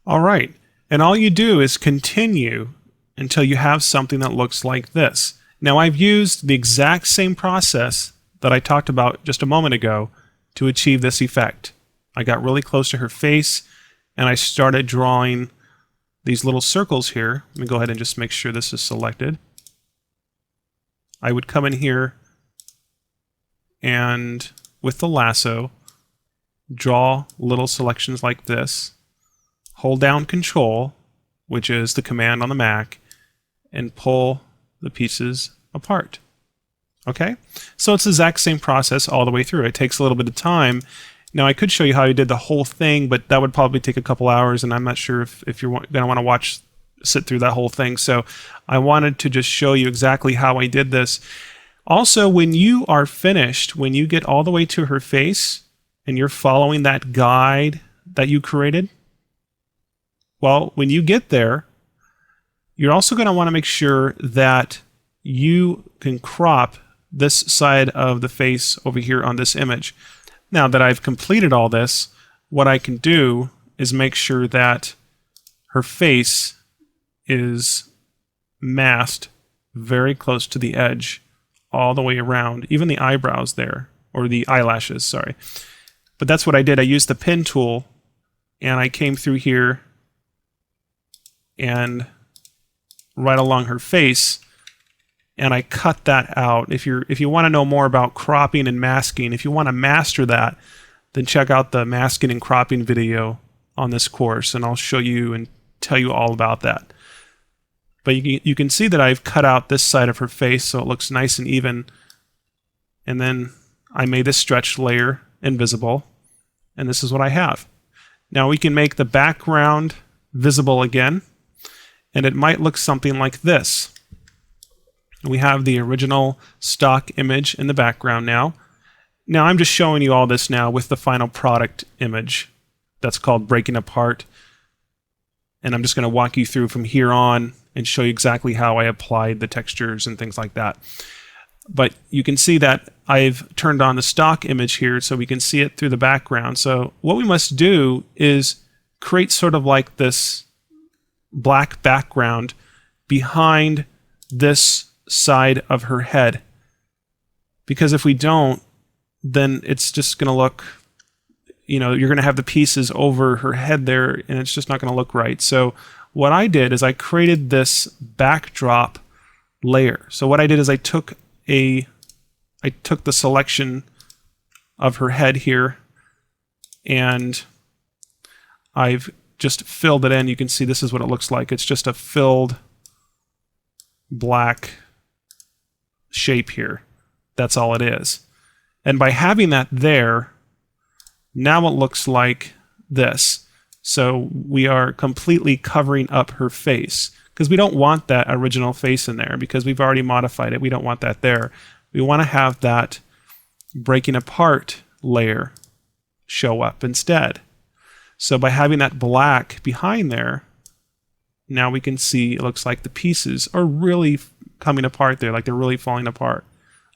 All right, and all you do is continue until you have something that looks like this. Now I've used the exact same process that I talked about just a moment ago to achieve this effect. I got really close to her face and I started drawing these little circles here. Let me go ahead and just make sure this is selected. I would come in here and with the lasso draw little selections like this, hold down Control, which is the command on the Mac, and pull the pieces apart. Okay, so it's the exact same process all the way through. It takes a little bit of time. Now I could show you how I did the whole thing, but that would probably take a couple hours, and I'm not sure if you're going to want to sit through that whole thing. So I wanted to just show you exactly how I did this. Also, when you are finished, when you get all the way to her face and you're following that guide that you created, well, when you get there, you're also going to want to make sure that you can crop this side of the face over here on this image. Now that I've completed all this, what I can do is make sure that her face is masked very close to the edge all the way around, even the eyebrows there, or the eyelashes, sorry. But that's what I did. I used the pen tool and I came through here and right along her face, and I cut that out. If you want to know more about cropping and masking, if you want to master that, then check out the masking and cropping video on this course, and I'll show you and tell you all about that. But you can see that I've cut out this side of her face so it looks nice and even, and then I made this stretched layer invisible, and this is what I have. Now we can make the background visible again, and it might look something like this. We have the original stock image in the background now. Now I'm just showing you all this now with the final product image that's called Breaking Apart. And I'm just going to walk you through from here on and show you exactly how I applied the textures and things like that. But you can see that I've turned on the stock image here so we can see it through the background. So what we must do is create sort of like this black background behind this side of her head, because if we don't, then it's just going to look, you're going to have the pieces over her head there and it's just not going to look right. So what I did is I created this backdrop layer. So what I did is I took the selection of her head here and I've just filled it in. You can see this is what it looks like. It's just a filled black shape here. That's all it is. And by having that there, now it looks like this. So we are completely covering up her face because we don't want that original face in there because we've already modified it. We don't want that there. We want to have that breaking apart layer show up instead. So by having that black behind there, now we can see it looks like the pieces are really coming apart there, like they're really falling apart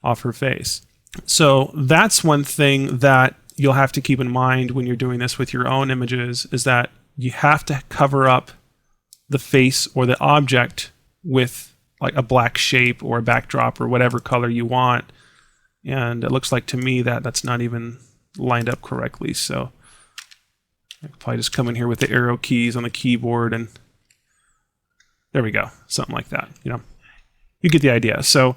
off her face. So that's one thing that you'll have to keep in mind when you're doing this with your own images, is that you have to cover up the face or the object with like a black shape or a backdrop or whatever color you want. And it looks like to me that that's not even lined up correctly. So I could probably just come in here with the arrow keys on the keyboard and there we go, something like that. You get the idea. So